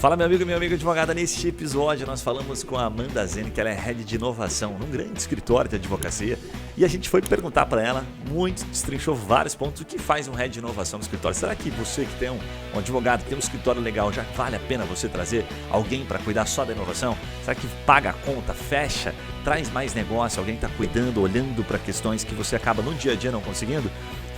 Fala, meu amigo e minha amiga advogada. Neste episódio nós falamos com a Amanda Zene, que ela é Head de Inovação num grande escritório de advocacia, e a gente foi perguntar para ela, muito destrinchou vários pontos, o que faz um Head de Inovação no escritório. Será que você que tem um advogado, que tem um escritório legal, já vale a pena você trazer alguém para cuidar só da inovação? Será que paga a conta, fecha, traz mais negócio, alguém está cuidando, olhando para questões que você acaba no dia a dia não conseguindo?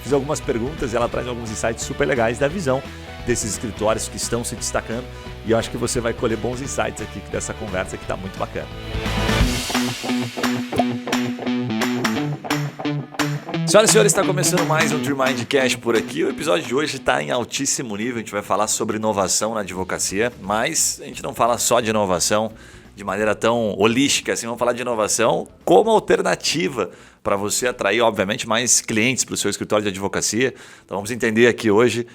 Fiz algumas perguntas e ela traz alguns insights super legais da visão desses escritórios que estão se destacando, e eu acho que você vai colher bons insights aqui dessa conversa que está muito bacana. Senhoras e senhores, está começando mais um Dream Mind Cash por aqui. O episódio de hoje está em altíssimo nível, a gente vai falar sobre inovação na advocacia, mas a gente não fala só de inovação de maneira tão holística, assim, vamos falar de inovação como alternativa para você atrair, obviamente, mais clientes para o seu escritório de advocacia. Então vamos entender aqui hoje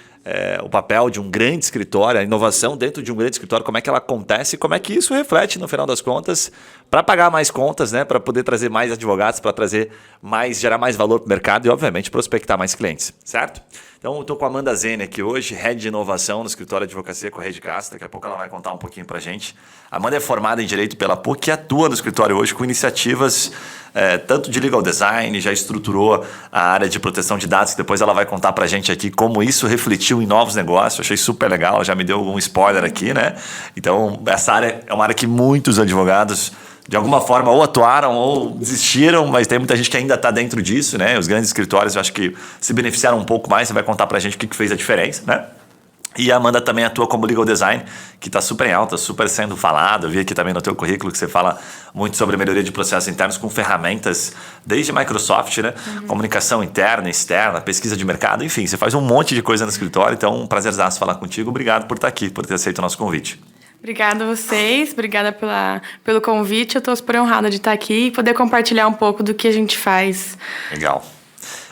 o papel de um grande escritório, a inovação dentro de um grande escritório, como é que ela acontece e como é que isso reflete, no final das contas, para pagar mais contas, né, para poder trazer mais advogados, para gerar mais valor para o mercado e, obviamente, prospectar mais clientes, certo? Então, eu estou com a Amanda Zene aqui hoje, Head de Inovação no escritório de advocacia Correia de Castro. Daqui a pouco ela vai contar um pouquinho para a gente. A Amanda é formada em Direito pela PUC e atua no escritório hoje com iniciativas tanto de legal design, já estruturou a área de proteção de dados, que depois ela vai contar para a gente aqui como isso refletiu em novos negócios. Eu achei super legal, já me deu algum spoiler aqui, né? Então, essa área é uma área que muitos advogados de alguma forma ou atuaram ou desistiram, mas tem muita gente que ainda está dentro disso, né? Os grandes escritórios eu acho que se beneficiaram um pouco mais. Você vai contar para a gente o que fez a diferença, né? E a Amanda também atua como legal design, que está super em alta, super sendo falado. Eu vi aqui também no teu currículo que você fala muito sobre melhoria de processos internos com ferramentas desde Microsoft, né? Comunicação interna, externa, pesquisa de mercado, enfim, você faz um monte de coisa no escritório. Então, um prazerzaço falar contigo. Obrigado por estar aqui, por ter aceito o nosso convite. Obrigada a vocês, obrigada pelo convite. Eu estou super honrada de estar aqui e poder compartilhar um pouco do que a gente faz. Legal.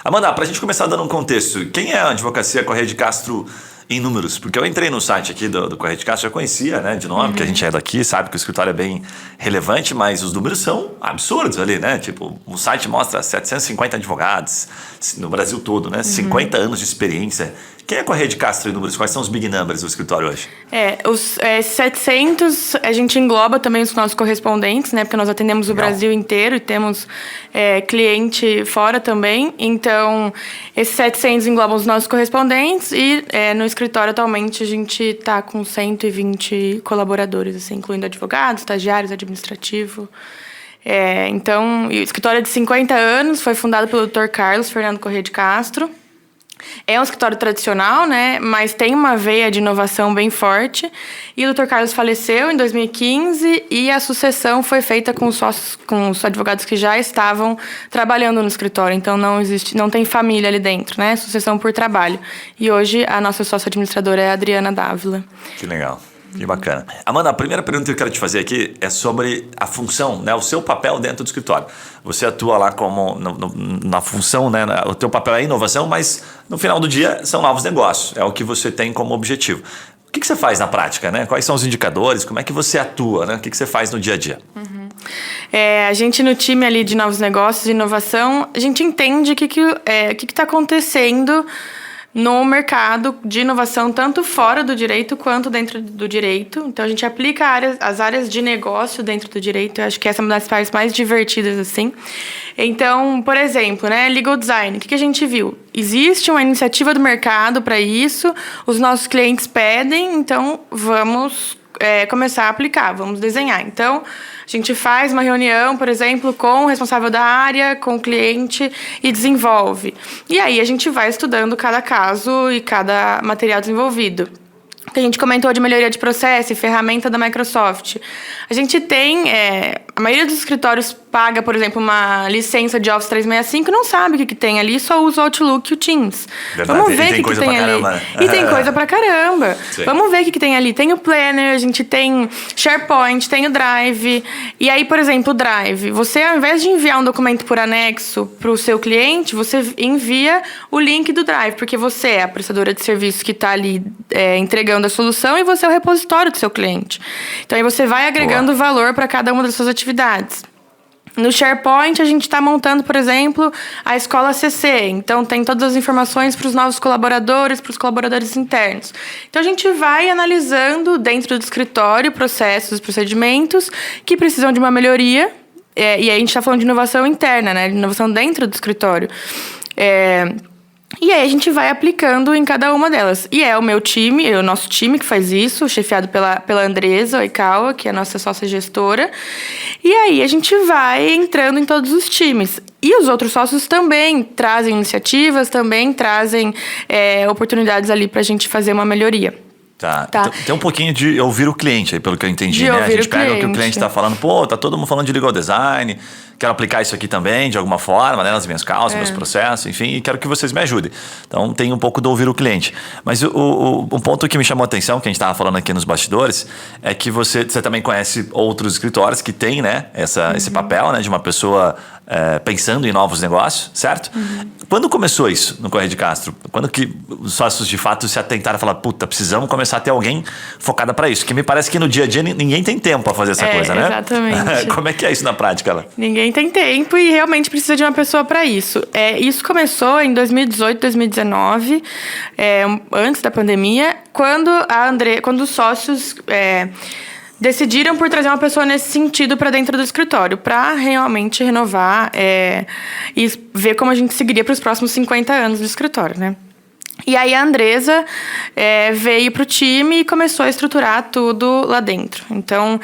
Amanda, para a gente começar dando um contexto, quem é a Advocacia Correia de Castro em números? Porque eu entrei no site aqui do Correia de Castro, já conhecia, né, de nome, porque a gente é daqui, sabe que o escritório é bem relevante, mas os números são absurdos ali, né? Tipo, o site mostra 750 advogados no Brasil todo, né? 50 anos de experiência. Quem é a Correia de Castro em números? Quais são os big numbers do escritório hoje? Os 700, a gente engloba também os nossos correspondentes, né? Porque nós atendemos o Brasil inteiro e temos cliente fora também. Então, esses 700 englobam os nossos correspondentes e no escritório atualmente a gente está com 120 colaboradores, assim, incluindo advogados, estagiários, administrativo. Então, o escritório é de 50 anos, foi fundado pelo Dr. Carlos Fernando Correia de Castro. É um escritório tradicional, né? Mas tem uma veia de inovação bem forte. E o Dr. Carlos faleceu em 2015 e a sucessão foi feita com os advogados que já estavam trabalhando no escritório. Então não tem família ali dentro, né? Sucessão por trabalho. E hoje a nossa sócia administradora é a Adriana Dávila. Que legal. Que bacana. Amanda, a primeira pergunta que eu quero te fazer aqui é sobre a função, né? O seu papel dentro do escritório. Você atua lá como na função, né? O teu papel é inovação, mas no final do dia são novos negócios. É o que você tem como objetivo. O que você faz na prática, né? Quais são os indicadores? Como é que você atua, né? O que você faz no dia a dia? A gente no time ali de novos negócios e inovação, a gente entende o que está acontecendo no mercado de inovação, tanto fora do direito quanto dentro do direito. Então, a gente aplica as áreas de negócio dentro do direito. Eu acho que essa é uma das partes mais divertidas, assim. Então, por exemplo, né, legal design. O que a gente viu? Existe uma iniciativa do mercado para isso, os nossos clientes pedem, então vamos começar a aplicar, vamos desenhar. Então, a gente faz uma reunião, por exemplo, com o responsável da área, com o cliente e desenvolve. E aí a gente vai estudando cada caso e cada material desenvolvido. O que a gente comentou de melhoria de processo e ferramenta da Microsoft. A gente tem... a maioria dos escritórios paga, por exemplo, uma licença de Office 365 e não sabe o que tem ali, só usa o Outlook e o Teams. Verdade. Vamos ver o que tem ali. E tem coisa pra caramba. Sim. Vamos ver o que tem ali. Tem o Planner, a gente tem SharePoint, tem o Drive. E aí, por exemplo, o Drive. Você, ao invés de enviar um documento por anexo pro seu cliente, você envia o link do Drive, porque você é a prestadora de serviço que está ali entregando a solução e você é o repositório do seu cliente. Então, aí você vai agregando valor para cada uma das suas atividades. No SharePoint, a gente está montando, por exemplo, a escola CC. Então, tem todas as informações para os novos colaboradores, para os colaboradores internos. Então, a gente vai analisando dentro do escritório processos, procedimentos que precisam de uma melhoria. E aí, a gente está falando de inovação interna, né? De inovação dentro do escritório. E aí a gente vai aplicando em cada uma delas. E é o meu time, o nosso time que faz isso, chefiado pela Andresa Oikawa, que é a nossa sócia gestora. E aí a gente vai entrando em todos os times. E os outros sócios também trazem iniciativas, também trazem oportunidades ali para a gente fazer uma melhoria. Tá. Então, tem um pouquinho de ouvir o cliente aí, pelo que eu entendi, né? A gente pega o que o cliente está falando, tá todo mundo falando de legal design, quero aplicar isso aqui também, de alguma forma, né? Nas minhas causas, meus processos, enfim, e quero que vocês me ajudem. Então, tem um pouco do ouvir o cliente. Mas o ponto que me chamou a atenção, que a gente estava falando aqui nos bastidores, é que você também conhece outros escritórios que têm, né? Esse papel, né? De uma pessoa pensando em novos negócios, certo? Quando começou isso no Correia de Castro? Quando que os sócios de fato se atentaram e falaram, precisamos começar a ter alguém focada para isso? Que me parece que no dia a dia ninguém tem tempo para fazer essa coisa, né? Exatamente. Como é que é isso na prática, Ela? Ninguém tem tempo e realmente precisa de uma pessoa para isso. Isso começou em 2018, 2019, antes da pandemia, quando os sócios decidiram por trazer uma pessoa nesse sentido para dentro do escritório, para realmente renovar e ver como a gente seguiria para os próximos 50 anos do escritório, né? E aí a Andresa veio para o time e começou a estruturar tudo lá dentro. Então,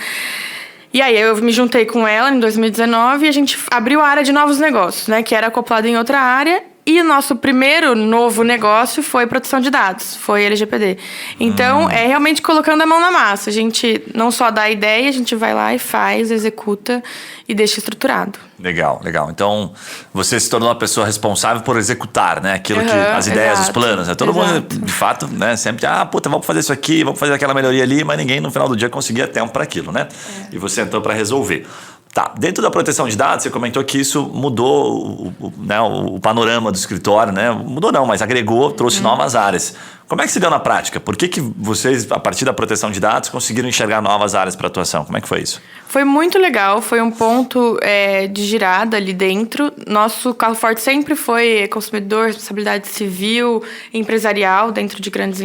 e aí eu me juntei com ela em 2019 e a gente abriu a área de novos negócios, né? Que era acoplada em outra área. E o nosso primeiro novo negócio foi proteção de dados, foi LGPD. Então, é realmente colocando a mão na massa. A gente não só dá a ideia, a gente vai lá e faz, executa e deixa estruturado. Legal. Então, você se tornou uma pessoa responsável por executar, né? Aquilo que as ideias, os planos, né? Todo mundo, de fato, né? Sempre, vamos fazer isso aqui, vamos fazer aquela melhoria ali, mas ninguém no final do dia conseguia tempo para aquilo, né? E você entrou para resolver. Tá, dentro da proteção de dados, você comentou que isso mudou o panorama do escritório, né? Mudou não, mas agregou, trouxe novas áreas. Como é que se deu na prática? Por que vocês, a partir da proteção de dados, conseguiram enxergar novas áreas para atuação? Como é que foi isso? Foi muito legal, foi um ponto de girada ali dentro. Nosso carro forte sempre foi consumidor, responsabilidade civil, empresarial, dentro de grandes...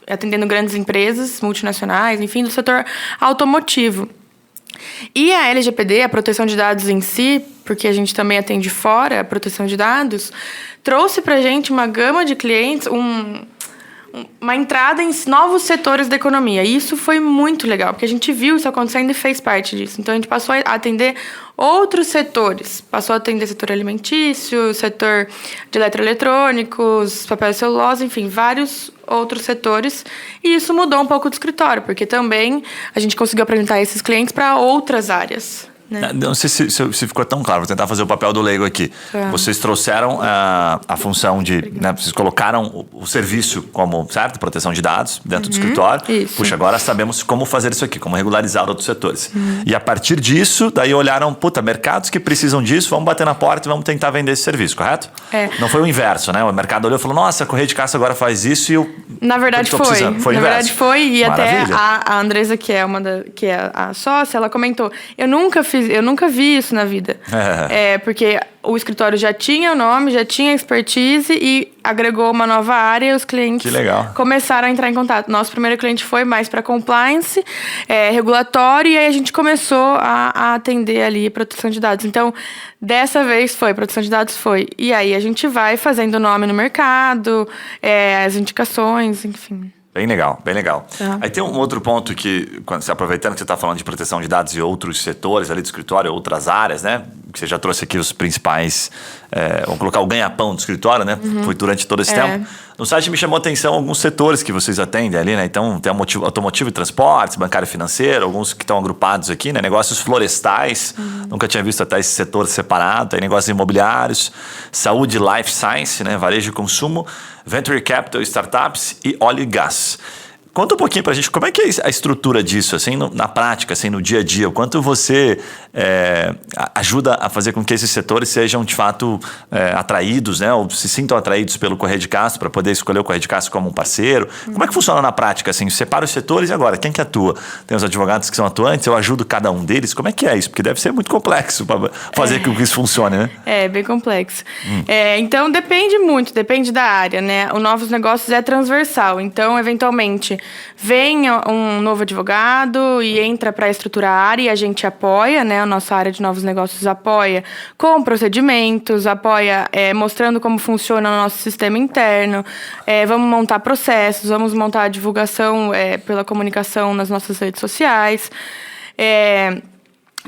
atendendo grandes empresas multinacionais, enfim, do setor automotivo. E a LGPD, a proteção de dados em si, porque a gente também atende fora a proteção de dados, trouxe para a gente uma gama de clientes, uma entrada em novos setores da economia. E isso foi muito legal, porque a gente viu isso acontecendo e fez parte disso. Então, a gente passou a atender outros setores. Passou a atender setor alimentício, setor de eletroeletrônicos, papel e celulose, enfim, vários outros setores. E isso mudou um pouco do escritório, porque também a gente conseguiu apresentar esses clientes para outras áreas. Né? Não sei se ficou tão claro, vou tentar fazer o papel do leigo aqui. Vocês trouxeram a função de... Né, vocês colocaram o serviço como, certo? Proteção de dados dentro do escritório. Isso. Puxa, agora sabemos como fazer isso aqui, como regularizar outros setores. E a partir disso, daí olharam, mercados que precisam disso, vamos bater na porta e vamos tentar vender esse serviço, correto? Não foi o inverso, né? O mercado olhou e falou, nossa, a Correia de Castro agora faz isso e eu... Na verdade foi. Foi o inverso. Na verdade foi, e Maravilha. até a Andresa, que é a sócia, ela comentou, eu nunca vi isso na vida. Porque o escritório já tinha o nome, já tinha expertise e agregou uma nova área e os clientes começaram a entrar em contato. Nosso primeiro cliente foi mais para compliance, regulatório, e aí a gente começou a atender ali proteção de dados. Então, dessa vez proteção de dados foi. E aí a gente vai fazendo nome no mercado, as indicações, enfim. Bem legal. Aí tem um outro ponto que, aproveitando que você está falando de proteção de dados e outros setores ali do escritório, outras áreas, né? Que você já trouxe aqui os principais, vamos colocar o ganha-pão do escritório, né? Foi durante todo esse tempo. No site me chamou a atenção alguns setores que vocês atendem ali, né? Então, tem automotivo e transportes, bancário e financeiro, alguns que estão agrupados aqui, né? Negócios florestais, nunca tinha visto até esse setor separado, tem negócios imobiliários, saúde, life science, né? Varejo e consumo, venture capital, startups e óleo e gás. Conta um pouquinho pra gente, como é que é a estrutura disso, assim, na prática, assim, no dia a dia? O quanto você ajuda a fazer com que esses setores sejam, de fato, atraídos, né? Ou se sintam atraídos pelo Correia de Castro para poder escolher o Correia de Castro como um parceiro? Como é que funciona na prática, assim? Separa os setores e agora, quem que atua? Tem os advogados que são atuantes, eu ajudo cada um deles. Como é que é isso? Porque deve ser muito complexo para fazer com que isso funcione, né? É, bem complexo. Então, depende muito, depende da área, né? O Novos Negócios é transversal. Então, eventualmente, vem um novo advogado e entra para estruturar a área e a gente apoia, né? A nossa área de Novos Negócios apoia com procedimentos, apoia mostrando como funciona o nosso sistema interno. Vamos montar processos, vamos montar a divulgação pela comunicação nas nossas redes sociais.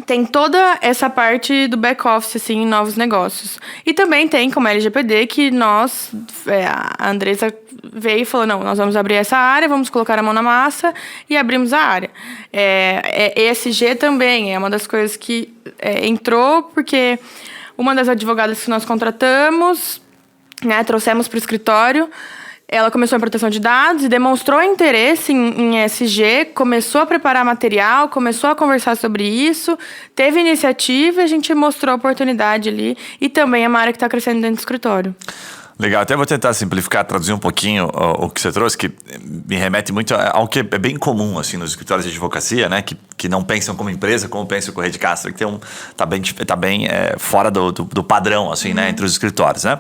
Tem toda essa parte do back-office, assim, em Novos Negócios. E também tem, como a LGPD, que a Andressa veio e falou, não, nós vamos abrir essa área, vamos colocar a mão na massa e abrimos a área. ESG também é uma das coisas que entrou, porque uma das advogadas que nós contratamos, né, trouxemos para o escritório, ela começou em proteção de dados e demonstrou interesse em ESG, começou a preparar material, começou a conversar sobre isso, teve iniciativa e a gente mostrou a oportunidade ali. E também é uma área que está crescendo dentro do escritório. Legal, até vou tentar simplificar, traduzir um pouquinho o que você trouxe, que me remete muito ao que é bem comum assim, nos escritórios de advocacia, né? Que não pensam como empresa, como pensa o Correia de Castro, que tá bem fora do padrão, assim, né? Entre os escritórios, né?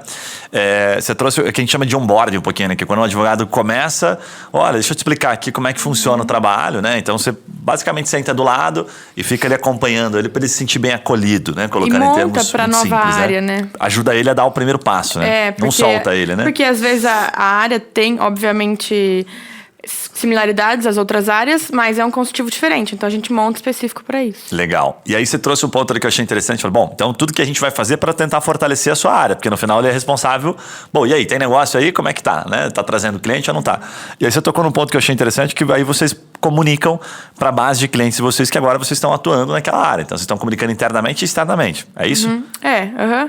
Você trouxe o que a gente chama de onboarding um pouquinho, né? Que quando um advogado começa, olha, deixa eu te explicar aqui como é que funciona o trabalho, né? Então você basicamente senta do lado e fica ali acompanhando ele para ele se sentir bem acolhido, né? Colocando e monta em termos para nova simples, área, né? Ajuda ele a dar o primeiro passo, né? Não solta ele, né? Porque às vezes a área tem, obviamente, similaridades às outras áreas, mas é um consultivo diferente. Então a gente monta específico para isso. Legal. E aí você trouxe um ponto ali que eu achei interessante. Falei, bom, então tudo que a gente vai fazer para tentar fortalecer a sua área, porque no final ele é responsável. Bom, e aí, tem negócio aí? Como é que tá? Né? Tá trazendo cliente ou não tá? E aí você tocou num ponto que eu achei interessante, que aí vocês comunicam para a base de clientes de vocês que agora vocês estão atuando naquela área. Então vocês estão comunicando internamente e externamente. É isso?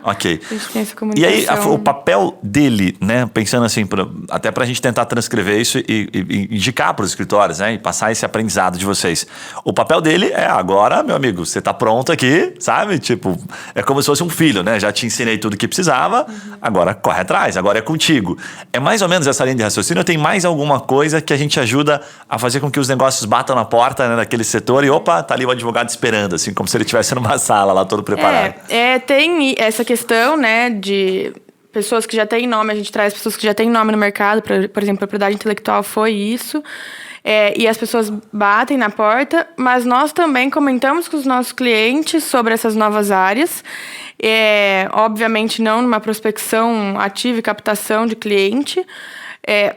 Ok. A gente tem essa comunicação. E aí o papel dele, né? Pensando assim, até para a gente tentar transcrever isso e indicar para os escritórios, né? E passar esse aprendizado de vocês. O papel dele é agora, meu amigo, você tá pronto aqui, sabe? Tipo, é como se fosse um filho, né? Já te ensinei tudo que precisava, agora corre atrás, agora é contigo. É mais ou menos essa linha de raciocínio, ou tem mais alguma coisa que a gente ajuda a fazer com que os negócios batam na porta, né, daquele setor e opa, tá ali o advogado esperando, assim, como se ele estivesse numa sala lá todo preparado. Tem essa questão, né, de pessoas que já têm nome, a gente traz pessoas que já têm nome no mercado, por exemplo, propriedade intelectual foi isso, e as pessoas batem na porta, mas nós também comentamos com os nossos clientes sobre essas novas áreas, obviamente não numa prospecção ativa e captação de cliente,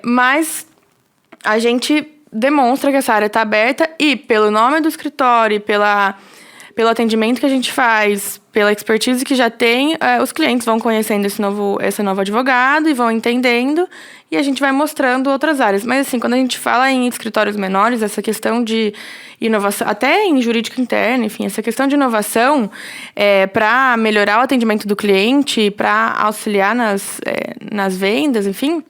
mas a gente demonstra que essa área está aberta e pelo nome do escritório e pelo atendimento que a gente faz, pela expertise que já tem, os clientes vão conhecendo esse novo advogado e vão entendendo e a gente vai mostrando outras áreas. Mas assim, quando a gente fala em escritórios menores, essa questão de inovação, até em jurídico interno, enfim, essa questão de inovação para melhorar o atendimento do cliente, para auxiliar nas vendas, enfim.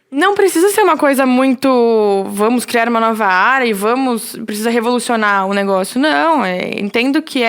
Não precisa ser uma coisa muito... Vamos criar uma nova área e precisa revolucionar o negócio. Não, entendo que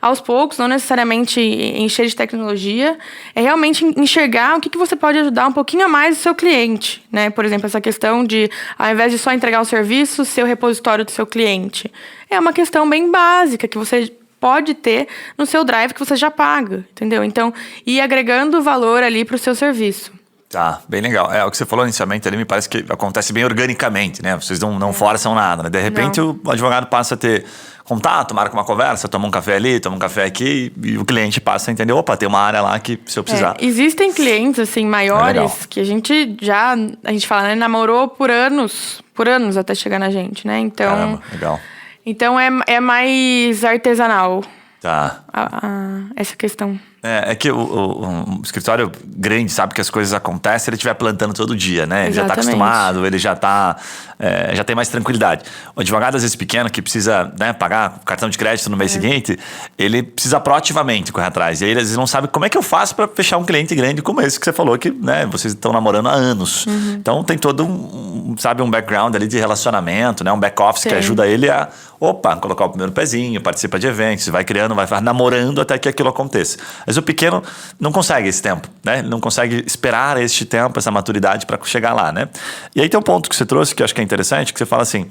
aos poucos, não necessariamente encher de tecnologia. É realmente enxergar o que você pode ajudar um pouquinho a mais o seu cliente. Né? Por exemplo, essa questão de, ao invés de só entregar o serviço, ser o repositório do seu cliente. É uma questão bem básica que você pode ter no seu Drive que você já paga. Entendeu? Então, ir agregando valor ali para o seu serviço. Tá, bem legal. O que você falou inicialmente ali me parece que acontece bem organicamente, né? Vocês não forçam nada, né? De repente o advogado passa a ter contato, marca uma conversa, toma um café ali, toma um café aqui e o cliente passa a entender, opa, tem uma área lá que se eu precisar. Existem clientes, assim, maiores que a gente fala, né? Namorou por anos até chegar na gente, né? Então, caramba, legal. Então é mais artesanal. Tá. Essa questão. É que o escritório grande sabe que as coisas acontecem se ele estiver plantando todo dia, né? Ele já está acostumado, ele já está já tem mais tranquilidade. O advogado, às vezes pequeno, que precisa, né, pagar cartão de crédito no mês seguinte, ele precisa proativamente correr atrás. E aí, às vezes, não sabe como é que eu faço para fechar um cliente grande como esse que você falou, que, né, vocês estão namorando há anos. Então, tem todo um background ali de relacionamento, né, um back-office que ajuda ele a, colocar o primeiro pezinho, participa de eventos, vai criando, vai namorando até que aquilo aconteça. Mas o pequeno não consegue esse tempo, né? Ele não consegue esperar este tempo, essa maturidade para chegar lá, né? E aí tem um ponto que você trouxe que eu acho que é interessante, que você fala assim,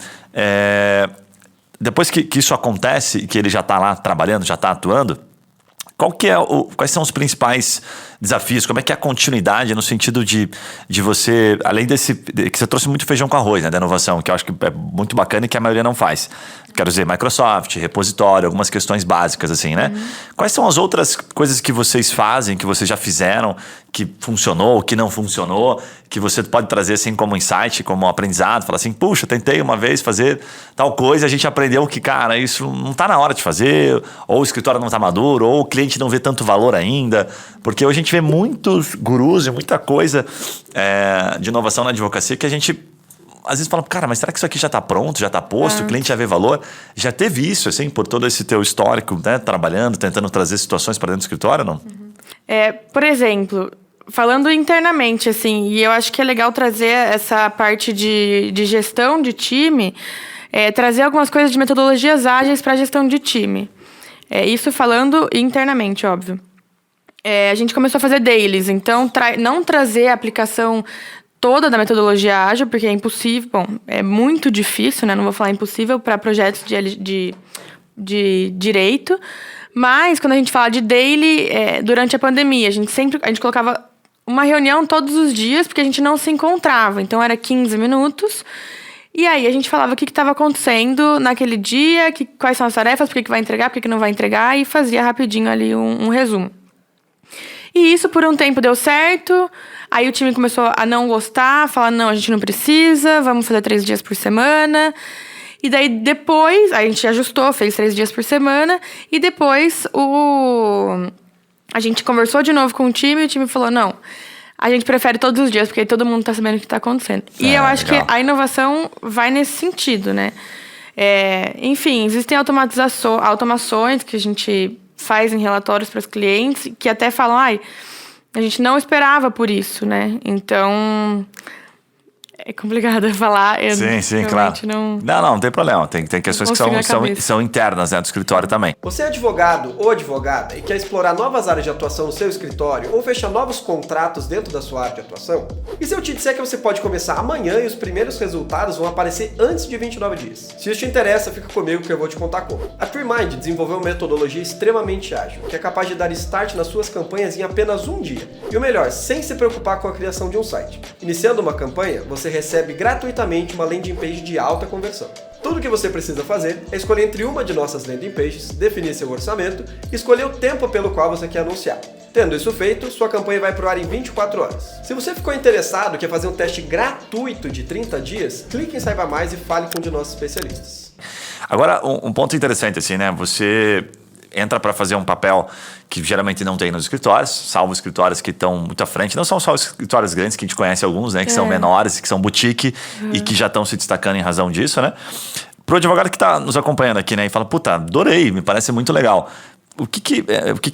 depois que isso acontece, que ele já está lá trabalhando, já está atuando, quais são os principais desafios? Como é que é a continuidade no sentido de você, além desse, que você trouxe muito feijão com arroz, né, da inovação, que eu acho que é muito bacana e que a maioria não faz. Quero dizer, Microsoft, repositório, algumas questões básicas assim, né? Quais são as outras coisas que vocês fazem, que vocês já fizeram, que funcionou, que não funcionou, que você pode trazer assim como insight, como aprendizado, falar assim, puxa, tentei uma vez fazer tal coisa, a gente aprendeu que, cara, isso não está na hora de fazer, ou o escritório não está maduro, ou o cliente não vê tanto valor ainda, porque hoje a gente vê muitos gurus e muita coisa de inovação na advocacia que a gente às vezes fala, cara, mas será que isso aqui já está pronto, já está posto, o cliente já vê valor? Já teve isso, assim, por todo esse teu histórico, né, trabalhando, tentando trazer situações para dentro do escritório, não? Por exemplo, falando internamente, assim, e eu acho que é legal trazer essa parte de gestão de time, trazer algumas coisas de metodologias ágeis para a gestão de time. Isso falando internamente, óbvio. A gente começou a fazer dailies, então não trazer a aplicação toda da metodologia ágil, porque é impossível, é muito difícil, né? Não vou falar impossível para projetos de direito, mas quando a gente fala de daily, durante a pandemia, a gente colocava uma reunião todos os dias, porque a gente não se encontrava, então era 15 minutos, e aí a gente falava o que estava acontecendo naquele dia, quais são as tarefas, por que vai entregar, por que não vai entregar, e fazia rapidinho ali um resumo. E isso por um tempo deu certo, aí o time começou a não gostar, falar, não, a gente não precisa, vamos fazer 3 dias por semana. E daí depois, a gente ajustou, fez 3 dias por semana, e depois a gente conversou de novo com o time falou, não, a gente prefere todos os dias, porque aí todo mundo tá sabendo o que tá acontecendo. E eu acho legal. Que a inovação vai nesse sentido, né? Enfim, existem automações que a gente faz em relatórios para os clientes, que até falam, a gente não esperava por isso, né? Então, é complicado falar. Sim, claro. Não tem problema. Tem questões que são internas, né, do escritório também. Você é advogado ou advogada e quer explorar novas áreas de atuação no seu escritório ou fechar novos contratos dentro da sua área de atuação? E se eu te disser que você pode começar amanhã e os primeiros resultados vão aparecer antes de 29 dias? Se isso te interessa, fica comigo que eu vou te contar como. A TreeMind desenvolveu uma metodologia extremamente ágil, que é capaz de dar start nas suas campanhas em apenas um dia. E o melhor, sem se preocupar com a criação de um site. Iniciando uma campanha, você recebe gratuitamente uma landing page de alta conversão. Tudo o que você precisa fazer é escolher entre uma de nossas landing pages, definir seu orçamento e escolher o tempo pelo qual você quer anunciar. Tendo isso feito, sua campanha vai pro ar em 24 horas. Se você ficou interessado e quer fazer um teste gratuito de 30 dias, clique em Saiba Mais e fale com um de nossos especialistas. Agora, um ponto interessante, assim, né? Você entra para fazer um papel que geralmente não tem nos escritórios, salvo escritórios que estão muito à frente. Não são só os escritórios grandes, que a gente conhece alguns, né? Que são menores, que são boutique e que já estão se destacando em razão disso, né? Pro advogado que está nos acompanhando aqui, né? E fala, puta, adorei, me parece muito legal. O que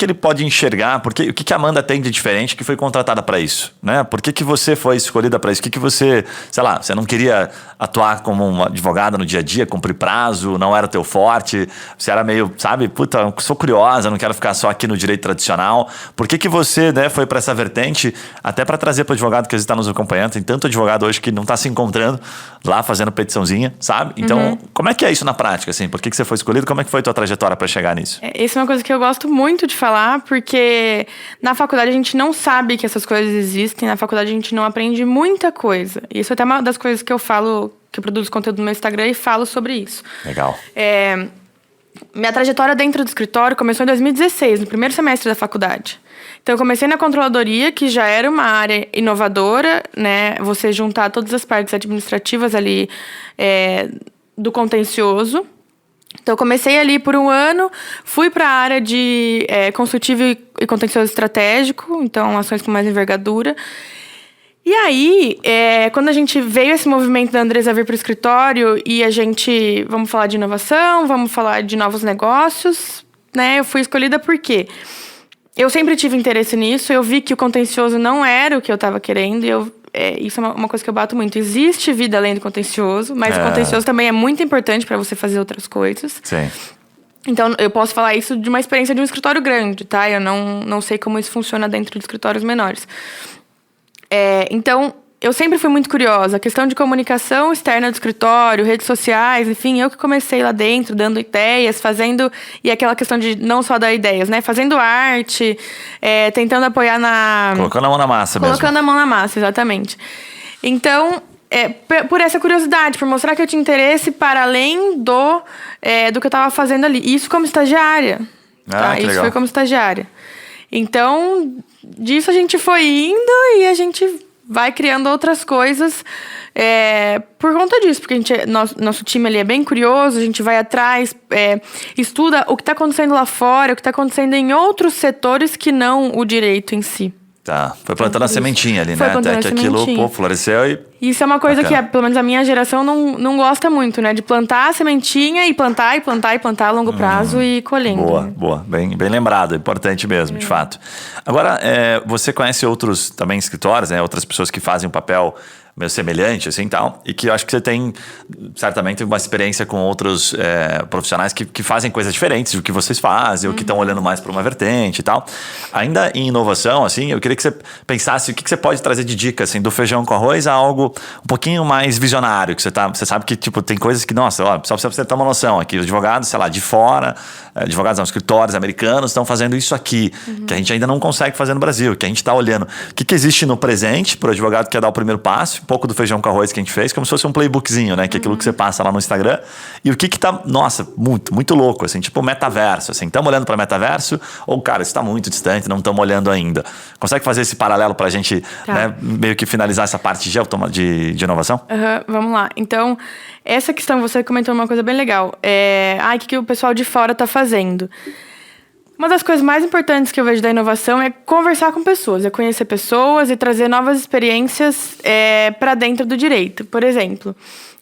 ele pode enxergar? O que a Amanda tem de diferente que foi contratada para isso? Né? Por que você foi escolhida para isso? O que você, sei lá, você não queria atuar como uma advogada no dia a dia, cumprir prazo, não era teu forte, você era meio, sabe, puta, sou curiosa, não quero ficar só aqui no direito tradicional. Por que você, né, foi para essa vertente, até para trazer para o advogado que está nos acompanhando? Tem tanto advogado hoje que não está se encontrando lá fazendo petiçãozinha, sabe? Então, como é que é isso na prática? Assim? Por que você foi escolhido? Como é que foi a tua trajetória para chegar nisso? Isso é uma coisa que eu gosto muito de falar, porque na faculdade a gente não sabe que essas coisas existem, na faculdade a gente não aprende muita coisa. Isso é até uma das coisas que eu falo, que eu produzo conteúdo no meu Instagram e falo sobre isso. Legal. Minha trajetória dentro do escritório começou em 2016, no primeiro semestre da faculdade. Então, eu comecei na controladoria, que já era uma área inovadora, né? Você juntar todas as partes administrativas ali do contencioso. Então, eu comecei ali por um ano, fui para a área de consultivo e contencioso estratégico, então ações com mais envergadura. E aí, quando a gente veio esse movimento da Andresa vir para o escritório e a gente, vamos falar de inovação, vamos falar de novos negócios, né? Eu fui escolhida porque eu sempre tive interesse nisso, eu vi que o contencioso não era o que eu estava querendo e isso é uma coisa que eu bato muito. Existe vida além do contencioso, mas o contencioso também é muito importante para você fazer outras coisas. Sim. Então, eu posso falar isso de uma experiência de um escritório grande, tá? Eu não sei como isso funciona dentro de escritórios menores. Então, eu sempre fui muito curiosa. A questão de comunicação externa do escritório, redes sociais, enfim, eu que comecei lá dentro, dando ideias, fazendo... E aquela questão de não só dar ideias, né? Fazendo arte, tentando apoiar na... Colocando a mão na massa mesmo. Colocando a mão na massa, exatamente. Então, por essa curiosidade, por mostrar que eu tinha interesse para além do que eu estava fazendo ali. Isso como estagiária. Tá? Isso legal. foi como estagiária. Então, disso a gente foi indo e a gente vai criando outras coisas por conta disso. Porque nosso time ali é bem curioso, a gente vai atrás, estuda o que está acontecendo lá fora, o que está acontecendo em outros setores que não o direito em si. Tá, foi plantando a sementinha ali, Foi né? Até que aquilo floresceu e... Isso é uma coisa Bacana. que, pelo menos a minha geração, não gosta muito, né? De plantar a sementinha e plantar a longo prazo e colhendo. Boa. Bem lembrado. Importante mesmo, de fato. Agora, você conhece outros também escritórios, né? Outras pessoas que fazem um papel meio semelhante, assim, tal. E que eu acho que você tem, certamente, uma experiência com outros profissionais que fazem coisas diferentes do que vocês fazem, ou que estão olhando mais para uma vertente e tal. Ainda em inovação, assim, eu queria que você pensasse o que você pode trazer de dica, assim, do feijão com arroz a algo um pouquinho mais visionário, que você sabe que, tipo, tem coisas que, nossa, ó, só pra você ter uma noção aqui, os advogados, sei lá, de fora, advogados não, escritórios americanos estão fazendo isso aqui, que a gente ainda não consegue fazer no Brasil, que a gente está olhando. O que existe no presente para o advogado que quer dar o primeiro passo, um pouco do feijão com arroz que a gente fez, como se fosse um playbookzinho, né? Que é aquilo que você passa lá no Instagram. E o que tá, nossa, muito louco, assim, tipo metaverso, assim. Estamos olhando para metaverso ou, cara, isso está muito distante, não estamos olhando ainda. Consegue fazer esse paralelo para a gente, né, meio que finalizar essa parte de inovação? Vamos lá. Então, essa questão, você comentou uma coisa bem legal. O que o pessoal de fora está fazendo? Uma das coisas mais importantes que eu vejo da inovação é conversar com pessoas, é conhecer pessoas e trazer novas experiências para dentro do direito. Por exemplo,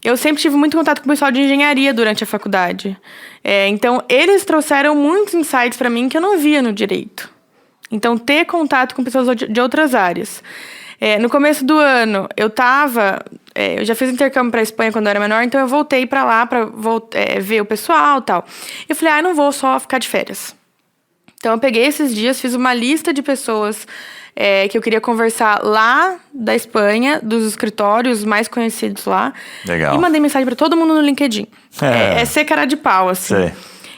eu sempre tive muito contato com o pessoal de engenharia durante a faculdade. Então, eles trouxeram muitos insights para mim que eu não via no direito. Então, ter contato com pessoas de outras áreas. No começo do ano, eu já fiz intercâmbio para a Espanha quando eu era menor, então eu voltei para lá para ver o pessoal e tal. Eu falei, não vou só ficar de férias. Então, eu peguei esses dias, fiz uma lista de pessoas que eu queria conversar lá da Espanha, dos escritórios mais conhecidos lá. Legal. E mandei mensagem para todo mundo no LinkedIn. Ser cara de pau, assim. Sei.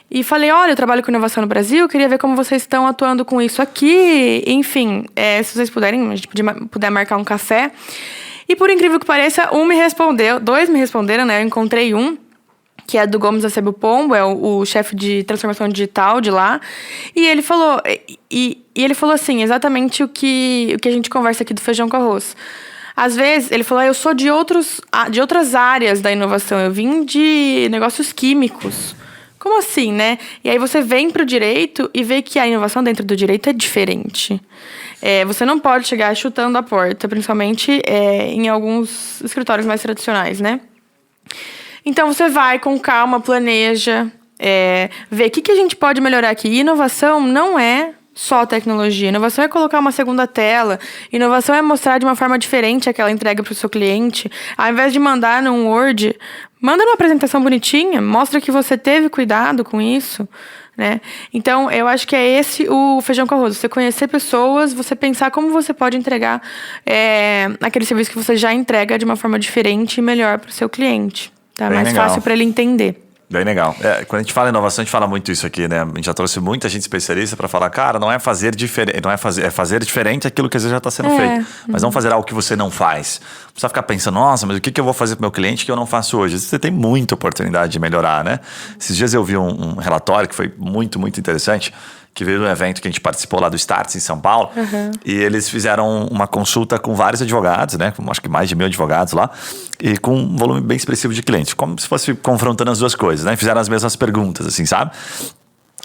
E falei, olha, eu trabalho com inovação no Brasil, queria ver como vocês estão atuando com isso aqui. Enfim, se vocês puderem, a gente puder marcar um café. E por incrível que pareça, dois me responderam, né? Eu encontrei um, que é do Gomes Acebo Pombo, é o chefe de transformação digital de lá. E ele falou, ele falou assim, exatamente o que a gente conversa aqui do feijão com arroz. Às vezes, ele falou, eu sou de outras áreas da inovação, eu vim de negócios químicos. Como assim, né? E aí você vem para o direito e vê que a inovação dentro do direito é diferente. Você não pode chegar chutando a porta, principalmente em alguns escritórios mais tradicionais, né? Então, você vai com calma, planeja, vê o que a gente pode melhorar aqui. E inovação não é só tecnologia. Inovação é colocar uma segunda tela. Inovação é mostrar de uma forma diferente aquela entrega para o seu cliente. Ao invés de mandar num Word, manda numa apresentação bonitinha, mostra que você teve cuidado com isso, né? Então, eu acho que é esse o feijão com arroz. Você conhecer pessoas, você pensar como você pode entregar aquele serviço que você já entrega de uma forma diferente e melhor para o seu cliente. Tá? Mais legal. fácil para ele entender. Bem legal. Quando a gente fala em inovação, a gente fala muito isso aqui, né? A gente já trouxe muita gente especialista para falar, cara, não é fazer diferente, é fazer diferente aquilo que às vezes já está sendo feito. Mas não fazer algo que você não faz. Não precisa ficar pensando, nossa, mas o que eu vou fazer para o meu cliente que eu não faço hoje? Você tem muita oportunidade de melhorar, né? Esses dias eu vi um relatório que foi muito, muito interessante, que veio de um evento que a gente participou lá do Starts em São Paulo. E eles fizeram uma consulta com vários advogados, né? Com, acho que mais de 1.000 advogados lá. E com um volume bem expressivo de clientes. Como se fosse confrontando as duas coisas, né? Fizeram as mesmas perguntas, assim, sabe?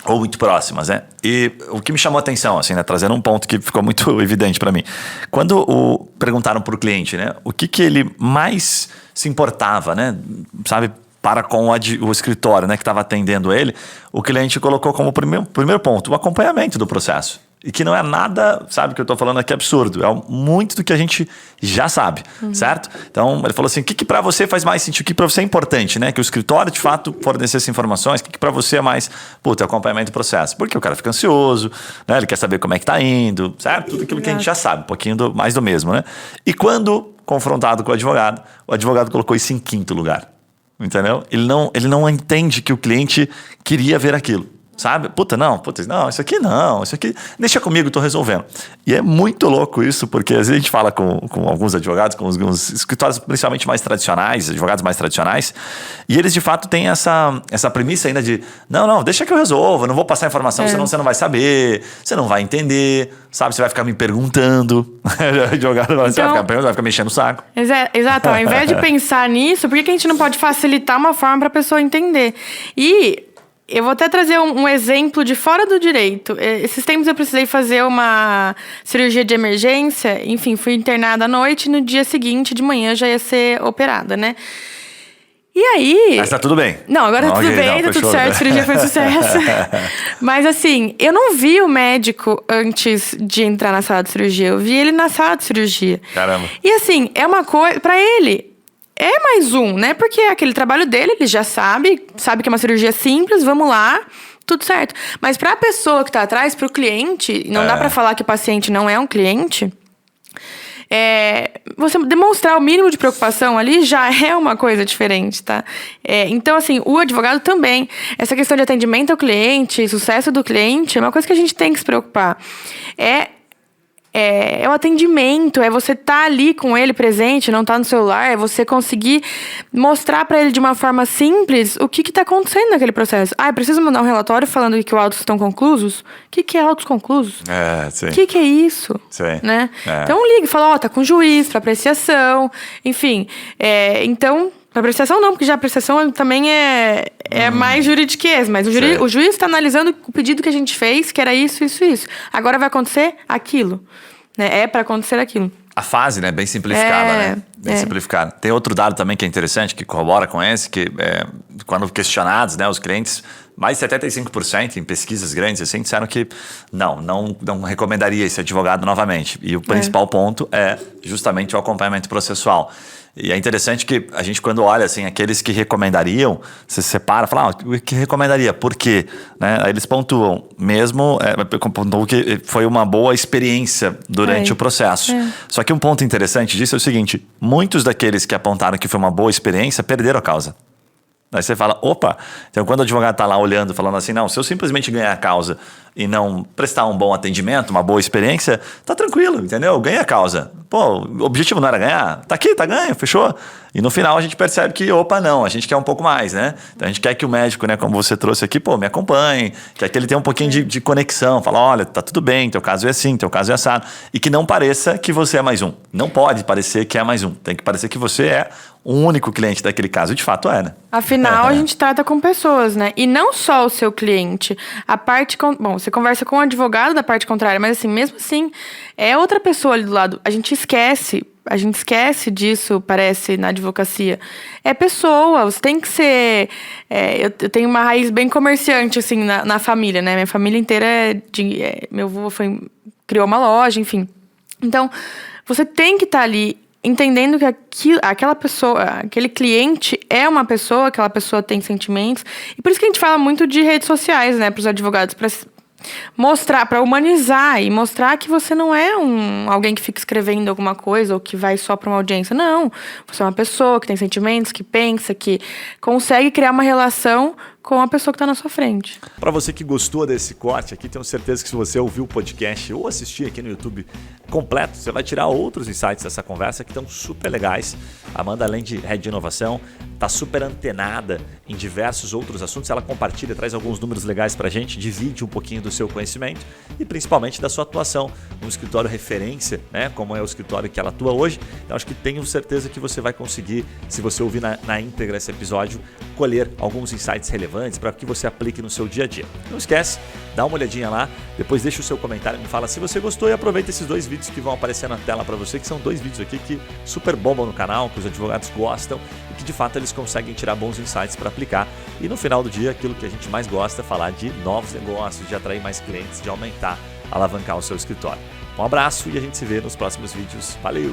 ou muito próximas, né? E o que me chamou a atenção, assim, né? Trazendo um ponto que ficou muito evidente para mim. Quando perguntaram para o cliente, né? O que ele mais se importava, né? Sabe? Para com o escritório, né? Que estava atendendo ele, o cliente colocou como primeiro ponto o acompanhamento do processo. E que não é nada, sabe, que eu estou falando aqui absurdo. É muito do que a gente já sabe, certo? Então, ele falou assim, o que para você faz mais sentido? O que para você é importante, né? Que o escritório, de fato, fornecesse informações. O que para você é mais, o acompanhamento do processo? Porque o cara fica ansioso, né? Ele quer saber como é que tá indo, certo? Tudo aquilo que a gente já sabe, um pouquinho mais do mesmo, né? E quando confrontado com o advogado colocou isso em quinto lugar, entendeu? Ele não entende que o cliente queria ver aquilo. Sabe? Isso aqui deixa comigo, tô resolvendo. E é muito louco isso, porque às vezes a gente fala com alguns advogados, com alguns escritórios principalmente mais tradicionais, advogados mais tradicionais, e eles de fato têm essa premissa ainda de, não, deixa que eu resolvo, não vou passar informação, senão você não vai saber, você não vai entender, sabe? Você vai ficar me perguntando, advogado vai ficar mexendo o saco. Exato, ao invés de pensar nisso, por que a gente não pode facilitar uma forma para a pessoa entender? E eu vou até trazer um exemplo de fora do direito. Esses tempos eu precisei fazer uma cirurgia de emergência. Enfim, fui internada à noite e no dia seguinte, de manhã, já ia ser operada, né? E aí... Mas tá tudo bem. Não, agora tá tudo bem, tá tudo certo, a cirurgia foi sucesso. Mas assim, eu não vi o médico antes de entrar na sala de cirurgia. Eu vi ele na sala de cirurgia. Caramba. E assim, é uma coisa... Pra ele... É mais um, né? Porque é aquele trabalho dele, ele já sabe que é uma cirurgia simples, vamos lá, tudo certo. Mas para a pessoa que está atrás, para o cliente, não dá para falar que o paciente não é um cliente. Você demonstrar o mínimo de preocupação ali já é uma coisa diferente, tá? Então, assim, o advogado também. Essa questão de atendimento ao cliente, sucesso do cliente, é uma coisa que a gente tem que se preocupar. É o atendimento, é você estar ali com ele presente, não estar no celular, é você conseguir mostrar para ele de uma forma simples o que está acontecendo naquele processo. Eu preciso mandar um relatório falando que os autos estão conclusos? O que é autos conclusos? Sim. O que é isso? Sim. Né? Então liga e fala, tá com juiz para apreciação, enfim. Então, para apreciação não, porque já a apreciação também é mais juridiquês, mas o juiz está analisando o pedido que a gente fez, que era isso. Agora vai acontecer aquilo. Né? É para acontecer aquilo. A fase, né? Bem simplificada, né? Bem simplificada. Tem outro dado também que é interessante, que corrobora com esse, que quando questionados, né, os clientes, mais de 75% em pesquisas grandes, assim, disseram que não recomendaria esse advogado novamente. E o principal ponto é justamente o acompanhamento processual. E é interessante que a gente, quando olha assim, aqueles que recomendariam, você separa, fala, o que recomendaria? Por quê? Né? Aí eles pontuam, pontuam que foi uma boa experiência durante o processo. Só que um ponto interessante disso é o seguinte, muitos daqueles que apontaram que foi uma boa experiência perderam a causa. Aí você fala, então quando o advogado está lá olhando, falando assim, não, se eu simplesmente ganhar a causa e não prestar um bom atendimento, uma boa experiência, tá tranquilo, entendeu? Ganha a causa. O objetivo não era ganhar? Tá aqui, tá ganho, fechou. E no final a gente percebe que, não, a gente quer um pouco mais, né? Então a gente quer que o médico, né, como você trouxe aqui, me acompanhe, quer que ele tenha um pouquinho de conexão, fala, olha, tá tudo bem, teu caso é assim, teu caso é assado. E que não pareça que você é mais um. Não pode parecer que é mais um. Tem que parecer que você é o único cliente daquele caso. E de fato né? Afinal, a gente trata com pessoas, né? E não só o seu cliente. Você conversa com o advogado da parte contrária, mas assim, mesmo assim, é outra pessoa ali do lado. A gente esquece disso, parece, na advocacia. É pessoa, você tem que ser... eu tenho uma raiz bem comerciante, assim, na família, né? Minha família inteira meu avô criou uma loja, enfim. Então, você tem que estar ali entendendo que aquela pessoa, aquele cliente é uma pessoa, aquela pessoa tem sentimentos. E por isso que a gente fala muito de redes sociais, né? Para os advogados, para mostrar, para humanizar e mostrar que você não é alguém que fica escrevendo alguma coisa ou que vai só para uma audiência. Não, você é uma pessoa que tem sentimentos, que pensa, que consegue criar uma relação com a pessoa que está na sua frente. Para você que gostou desse corte aqui, tenho certeza que se você ouviu o podcast ou assistir aqui no YouTube completo, você vai tirar outros insights dessa conversa que estão super legais. A Amanda, além de Head de Inovação, está super antenada em diversos outros assuntos. Ela compartilha, traz alguns números legais para a gente, divide um pouquinho do seu conhecimento e principalmente da sua atuação no escritório referência, né? Como é o escritório que ela atua hoje. Então acho que tenho certeza que você vai conseguir, se você ouvir na íntegra esse episódio, colher alguns insights relevantes para que você aplique no seu dia a dia. Não esquece, dá uma olhadinha lá, depois deixa o seu comentário e me fala se você gostou e aproveita esses 2 vídeos que vão aparecer na tela para você, que são 2 vídeos aqui que super bombam no canal, que os advogados gostam e que de fato eles conseguem tirar bons insights para aplicar. E no final do dia, aquilo que a gente mais gosta é falar de novos negócios, de atrair mais clientes, de aumentar, alavancar o seu escritório. Um abraço e a gente se vê nos próximos vídeos. Valeu!